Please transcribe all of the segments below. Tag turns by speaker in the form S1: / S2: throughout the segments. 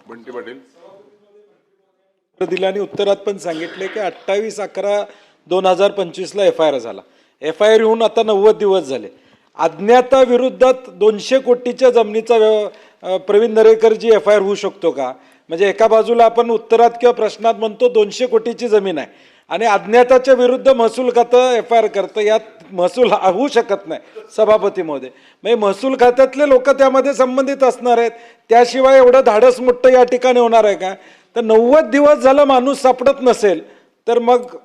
S1: बंटी पाटील
S2: दिल्याने उत्तरात पण सांगितले की 28/11/2025 ला FIR झाला. FIR येऊन आता 90 दिवस झाले. अज्ञाता विरुद्धात 200 कोटीच्या जमिनीचा प्रवीण दरेकरजी FIR होऊ शकतो का? म्हणजे एका बाजूला आपण उत्तरात किंवा प्रश्नात म्हणतो 200 कोटीची जमीन आहे आणि अज्ञाताच्या विरुद्ध महसूल खातं FIR करतं, यात महसूल होऊ शकत नाही सभापती महोदय. म्हणजे महसूल खात्यातले लोक त्यामध्ये संबंधित असणार आहेत, त्याशिवाय एवढं धाडस मोठं या ठिकाणी होणार आहे का? तर 90 दिवस झालं माणूस सापडत नसेल तर मग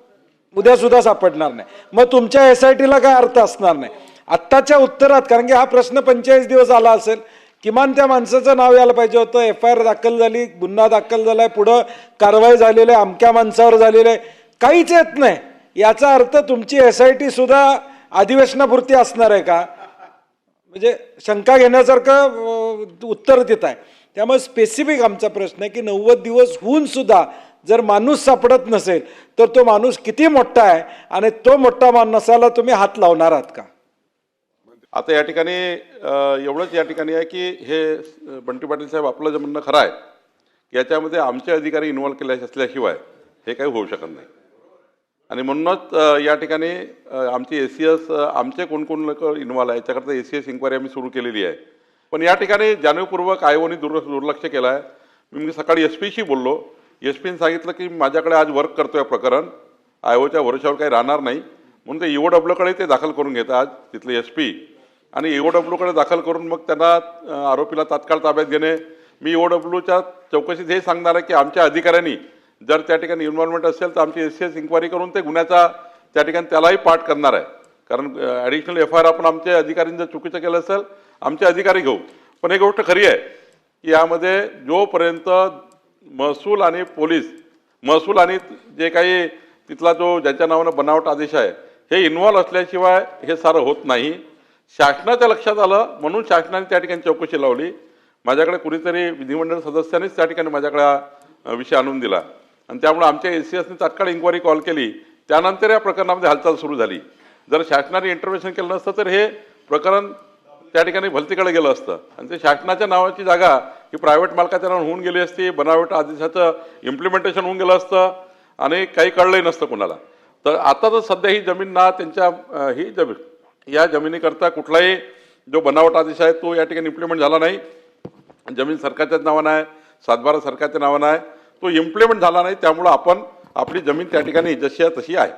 S2: उद्या सुद्धा सापडणार नाही. मग तुमच्या SITला काय अर्थ असणार नाही. आत्ताच्या उत्तरात, कारण की हा प्रश्न 45 दिवस आला असेल, किमान त्या माणसाचं नाव यायला पाहिजे होतं. FIR दाखल झाली, गुन्हा दाखल झालाय, पुढं कारवाई झालेली आहे, अमक्या माणसावर झालेलं आहे, काहीच येत नाही. याचा अर्थ तुमची SIT सुद्धा अधिवेशनापुरती असणार आहे का? म्हणजे शंका घेण्यासारखं उत्तर देत आहे. त्यामुळे स्पेसिफिक आमचा प्रश्न आहे की 90 दिवस होऊन सुद्धा जर माणूस सापडत नसेल तर तो माणूस किती मोठा आहे आणि तो मोठा माणसाला तुम्ही हात लावणार आहात का?
S1: आता या ठिकाणी एवढंच या ठिकाणी आहे की हे बंटी पाटील साहेब आपलं जे म्हणणं खरं आहे, याच्यामध्ये आमचे अधिकारी इन्व्हॉल्व केले असल्याशिवाय हे काही होऊ शकत नाही. आणि म्हणूनच या ठिकाणी आमची ACS आमचे कोण कोण लोक इन्व्हॉल्व आहे याच्याकरता ACS इन्क्वायरी आम्ही सुरू केलेली आहे. पण या ठिकाणी जाणीवपूर्वक आयोगाने दुर्लक्ष केलं आहे. मी सकाळी SPशी बोललो. SPने सांगितलं की माझ्याकडे आज वर्क करतो आहे प्रकरण, आयोगाच्या भरोशावर काही राहणार नाही, म्हणून ते EOWकडे ते दाखल करून घेतात आज तिथले SP. आणि EOWकडे दाखल करून मग त्यांना आरोपीला तात्काळ ताब्यात घेणे. मी EOWच्या चौकशीत हे सांगणार आहे की आमच्या अधिकाऱ्यांनी जर त्या ठिकाणी इन्व्हॉल्वमेंट असेल तर आमची ACS इन्क्वायरी करून ते गुन्ह्याचा त्या ठिकाणी त्यालाही पाठ करणार आहे. कारण ॲडिशनल FIR आपण आमच्या अधिकाऱ्यांनी जर चुकीचं केलं असेल आमचे अधिकारी घेऊ. पण एक गोष्ट खरी आहे की यामध्ये जोपर्यंत महसूल आणि पोलीस, महसूल आणि जे काही तिथला जो ज्यांच्या नावानं बनावट आदेश आहे हे इन्व्हॉल्व असल्याशिवाय हे सारं होत नाही. शासनाच्या लक्षात आलं म्हणून शासनाने त्या ठिकाणी चौकशी लावली. माझ्याकडे कुणीतरी विधिमंडळ सदस्यांनीच त्या ठिकाणी माझ्याकडे विषय आणून दिला आणि त्यामुळे आमच्या ACSने तात्काळ इन्क्वायरी कॉल केली. त्यानंतर या प्रकरणामध्ये हालचाल सुरू झाली. जर शासनाने इंटरव्हेन्शन केलं नसतं तर हे प्रकरण त्या ठिकाणी भलतीकडे गेलं असतं आणि ते शासनाच्या नावाची जागा ही प्रायव्हेट मालकाच्या नावाने होऊन गेली असती. बनावट आदेशाचं इम्प्लिमेंटेशन होऊन गेलं असतं आणि काही कळलंही नसतं कोणाला. तर आता तर सध्या ही जमीन ना त्यांच्या ही जमीन या जमिनीकरता कुठलाही जो बनावट आदेश आहे तो या ठिकाणी इम्प्लिमेंट झाला नाही. जमीन सरकारच्याच नावानं आहे, 7/12 सरकारच्या नावानं आहे, तो इम्प्लिमेंट झाला नाही. त्यामुळं आपण आपली जमीन त्या ठिकाणी जशी आहे तशी आहे.